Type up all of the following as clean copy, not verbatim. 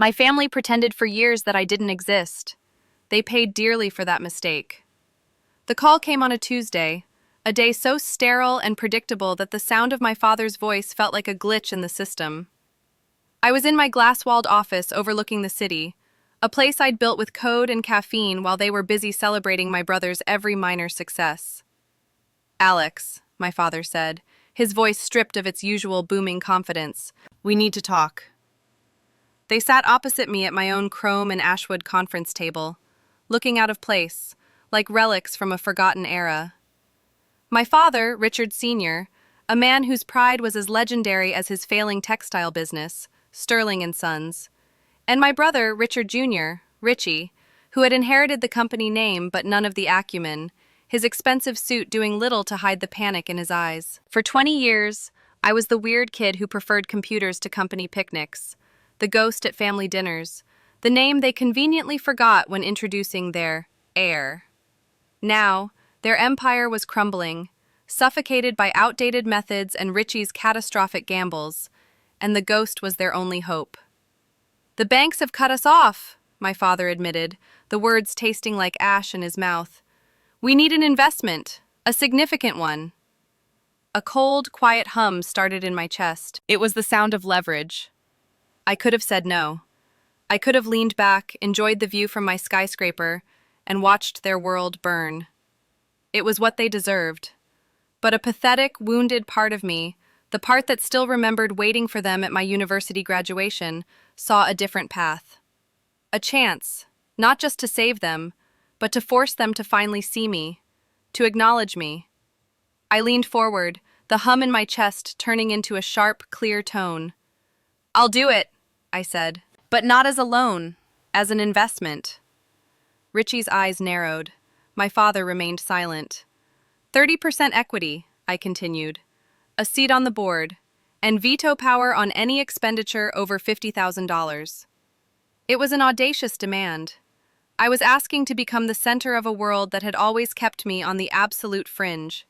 My family pretended for years that I didn't exist. They paid dearly for that mistake. The call came on a Tuesday, a day so sterile and predictable that the sound of my father's voice felt like a glitch in the system. I was in my glass-walled office overlooking the city, a place I'd built with code and caffeine while they were busy celebrating my brother's every minor success. "Alex," my father said, his voice stripped of its usual booming confidence, "we need to talk." They sat opposite me at my own chrome and ashwood conference table, looking out of place, like relics from a forgotten era. My father, Richard Sr., a man whose pride was as legendary as his failing textile business, Sterling and Sons, and my brother, Richard Jr., Richie, who had inherited the company name but none of the acumen, his expensive suit doing little to hide the panic in his eyes. For 20 years, I was the weird kid who preferred computers to company picnics, the ghost at family dinners, the name they conveniently forgot when introducing their heir. Now, their empire was crumbling, suffocated by outdated methods and Richie's catastrophic gambles, and the ghost was their only hope. "The banks have cut us off," my father admitted, the words tasting like ash in his mouth. "We need an investment, a significant one." A cold, quiet hum started in my chest. It was the sound of leverage. I could have said no. I could have leaned back, enjoyed the view from my skyscraper, and watched their world burn. It was what they deserved. But a pathetic, wounded part of me, the part that still remembered waiting for them at my university graduation, saw a different path. A chance, not just to save them, but to force them to finally see me, to acknowledge me. I leaned forward, the hum in my chest turning into a sharp, clear tone. "I'll do it," I said, "but not as a loan, as an investment." Richie's eyes narrowed. My father remained silent. 30% equity, I continued, a seat on the board, and veto power on any expenditure over $50,000. It was an audacious demand. I was asking to become the center of a world that had always kept me on the absolute fringe.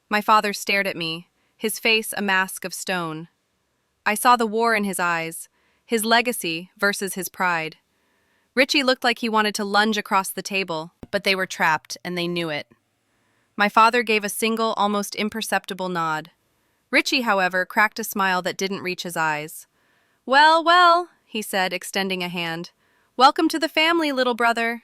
My father stared at me, his face a mask of stone. I saw the war in his eyes, his legacy versus his pride. Richie looked like he wanted to lunge across the table, but they were trapped, and they knew it. My father gave a single, almost imperceptible nod. Richie, however, cracked a smile that didn't reach his eyes. "Well, well," he said, extending a hand. "Welcome to the family, little brother."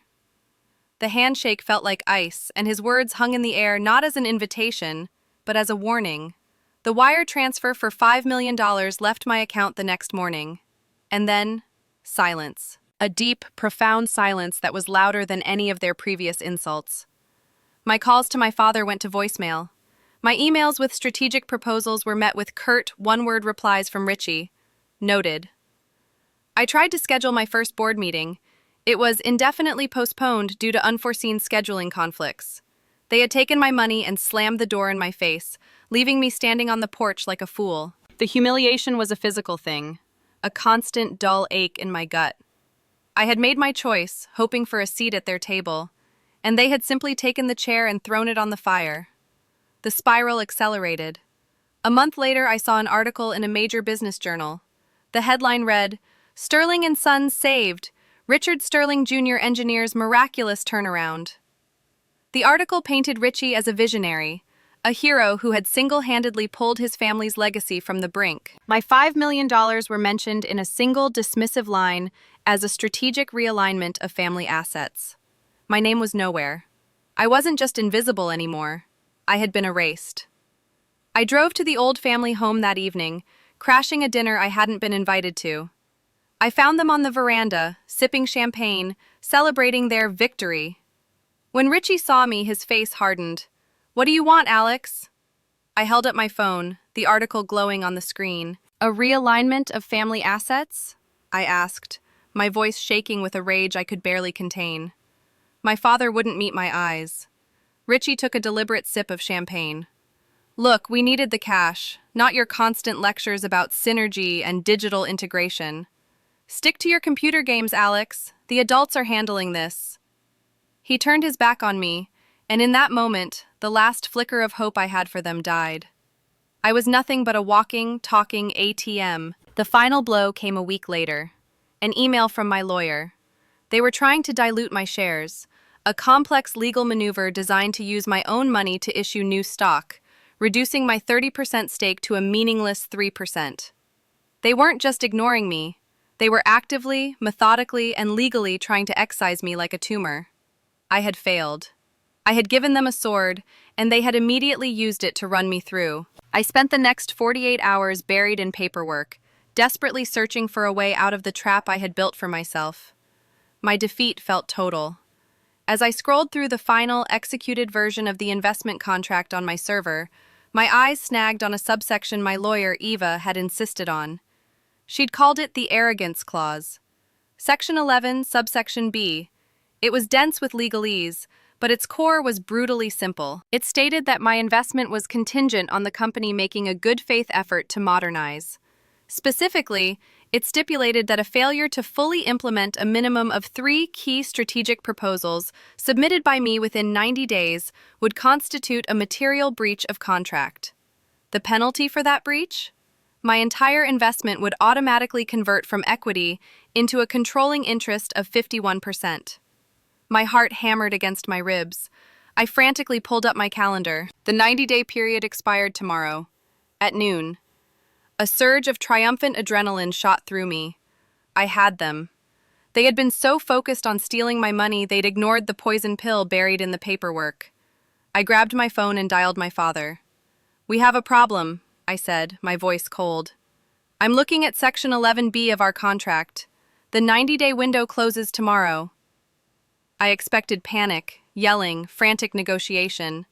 The handshake felt like ice, and his words hung in the air not as an invitation, but as a warning. The wire transfer for $5 million left my account the next morning. And then, silence. A deep, profound silence that was louder than any of their previous insults. My calls to my father went to voicemail. My emails with strategic proposals were met with curt, one-word replies from Richie. Noted. I tried to schedule my first board meeting. It was indefinitely postponed due to unforeseen scheduling conflicts. They had taken my money and slammed the door in my face, leaving me standing on the porch like a fool. The humiliation was a physical thing, a constant, dull ache in my gut. I had made my choice, hoping for a seat at their table, and they had simply taken the chair and thrown it on the fire. The spiral accelerated. A month later, I saw an article in a major business journal. The headline read, "Sterling and Sons saved. Richard Sterling Jr. engineers miraculous turnaround." The article painted Richie as a visionary, a hero who had single-handedly pulled his family's legacy from the brink. My $5 million were mentioned in a single dismissive line as a strategic realignment of family assets. My name was nowhere. I wasn't just invisible anymore. I had been erased. I drove to the old family home that evening, crashing a dinner I hadn't been invited to. I found them on the veranda, sipping champagne, celebrating their victory. When Richie saw me, his face hardened. "What do you want, Alex?" I held up my phone, the article glowing on the screen. "A realignment of family assets?" I asked, my voice shaking with a rage I could barely contain. My father wouldn't meet my eyes. Richie took a deliberate sip of champagne. "Look, we needed the cash, not your constant lectures about synergy and digital integration. Stick to your computer games, Alex. The adults are handling this." He turned his back on me, and in that moment, the last flicker of hope I had for them died. I was nothing but a walking, talking ATM. The final blow came a week later. An email from my lawyer. They were trying to dilute my shares, a complex legal maneuver designed to use my own money to issue new stock, reducing my 30% stake to a meaningless 3%. They weren't just ignoring me, they were actively, methodically, and legally trying to excise me like a tumor. I had failed. I had given them a sword, and they had immediately used it to run me through. I spent the next 48 hours buried in paperwork, desperately searching for a way out of the trap I had built for myself. My defeat felt total. As I scrolled through the final, executed version of the investment contract on my server, my eyes snagged on a subsection my lawyer, Eva, had insisted on. She'd called it the Arrogance Clause. Section 11, subsection B. It was dense with legalese, but its core was brutally simple. It stated that my investment was contingent on the company making a good faith effort to modernize. Specifically, it stipulated that a failure to fully implement a minimum of 3 key strategic proposals submitted by me within 90 days would constitute a material breach of contract. The penalty for that breach? My entire investment would automatically convert from equity into a controlling interest of 51%. My heart hammered against my ribs. I frantically pulled up my calendar. The 90-day period expired tomorrow, at noon. A surge of triumphant adrenaline shot through me. I had them. They had been so focused on stealing my money they'd ignored the poison pill buried in the paperwork. I grabbed my phone and dialed my father. "We have a problem," I said, my voice cold. "I'm looking at Section 11B of our contract. The 90-day window closes tomorrow." I expected panic, yelling, frantic negotiation.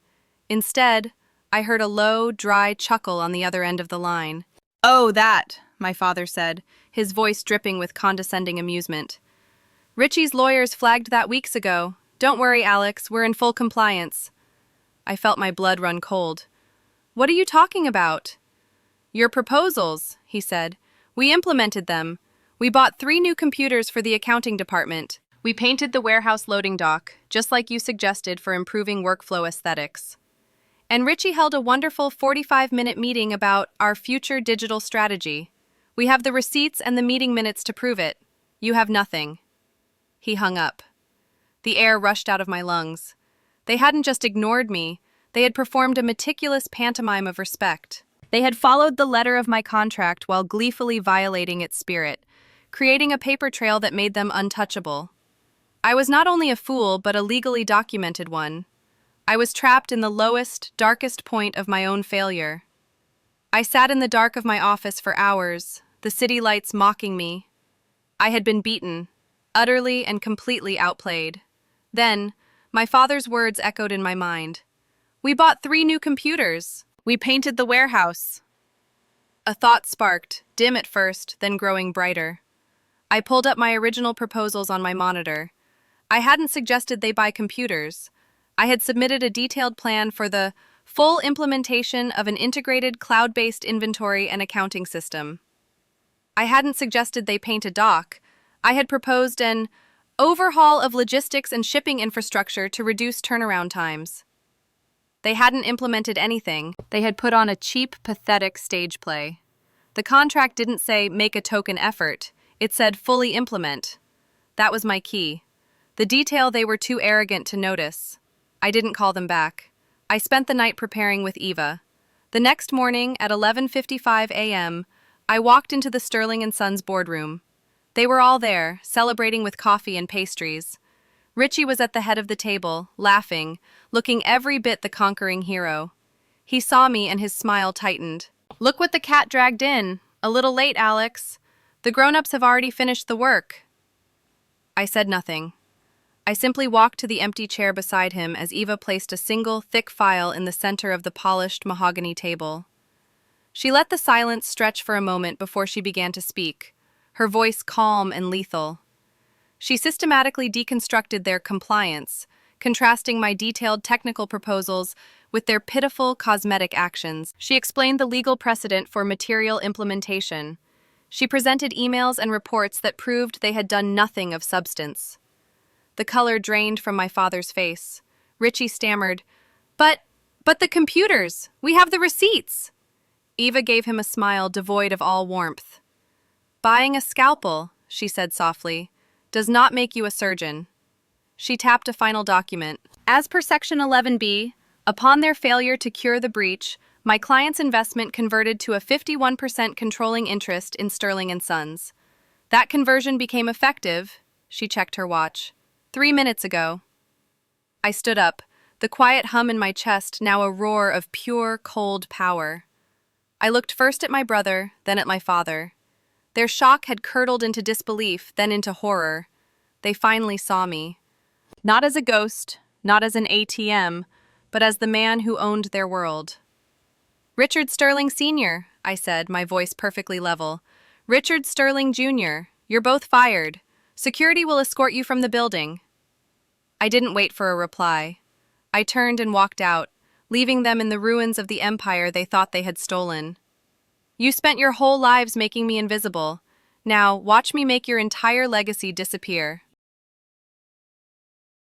Instead, I heard a low, dry chuckle on the other end of the line. "Oh, that," my father said, his voice dripping with condescending amusement. "Richie's lawyers flagged that weeks ago. Don't worry, Alex, we're in full compliance." I felt my blood run cold. "What are you talking about?" "Your proposals," he said. "We implemented them. We bought 3 new computers for the accounting department. We painted the warehouse loading dock, just like you suggested for improving workflow aesthetics. And Richie held a wonderful 45-minute meeting about our future digital strategy. We have the receipts and the meeting minutes to prove it. You have nothing." He hung up. The air rushed out of my lungs. They hadn't just ignored me, they had performed a meticulous pantomime of respect. They had followed the letter of my contract while gleefully violating its spirit, creating a paper trail that made them untouchable. I was not only a fool, but a legally documented one. I was trapped in the lowest, darkest point of my own failure. I sat in the dark of my office for hours, the city lights mocking me. I had been beaten, utterly and completely outplayed. Then, my father's words echoed in my mind. "We bought 3 new computers. We painted the warehouse." A thought sparked, dim at first, then growing brighter. I pulled up my original proposals on my monitor. I hadn't suggested they buy computers. I had submitted a detailed plan for the full implementation of an integrated cloud-based inventory and accounting system. I hadn't suggested they paint a dock. I had proposed an overhaul of logistics and shipping infrastructure to reduce turnaround times. They hadn't implemented anything. They had put on a cheap, pathetic stage play. The contract didn't say make a token effort. It said fully implement. That was my key. The detail they were too arrogant to notice. I didn't call them back. I spent the night preparing with Eva. The next morning at 11:55 a.m., I walked into the Sterling & Sons boardroom. They were all there, celebrating with coffee and pastries. Richie was at the head of the table, laughing, looking every bit the conquering hero. He saw me and his smile tightened. "Look what the cat dragged in. A little late, Alex. The grown-ups have already finished the work." I said nothing. I simply walked to the empty chair beside him as Eva placed a single, thick file in the center of the polished mahogany table. She let the silence stretch for a moment before she began to speak, her voice calm and lethal. She systematically deconstructed their compliance, contrasting my detailed technical proposals with their pitiful cosmetic actions. She explained the legal precedent for material implementation. She presented emails and reports that proved they had done nothing of substance. The color drained from my father's face. Richie stammered, But the computers! We have the receipts!" Eva gave him a smile devoid of all warmth. "Buying a scalpel," she said softly, does not make you a surgeon. She tapped a final document. As per Section 11B, upon their failure to cure the breach, my client's investment converted to a 51% controlling interest in Sterling and Sons. That conversion became effective, she checked her watch, 3 minutes ago. I stood up, the quiet hum in my chest now a roar of pure, cold power. I looked first at my brother, then at my father. Their shock had curdled into disbelief, then into horror. They finally saw me. Not as a ghost, not as an ATM, but as the man who owned their world. Richard Sterling Sr., I said, my voice perfectly level. Richard Sterling Jr., you're both fired. Security will escort you from the building. I didn't wait for a reply. I turned and walked out, leaving them in the ruins of the empire they thought they had stolen. You spent your whole lives making me invisible. Now, watch me make your entire legacy disappear.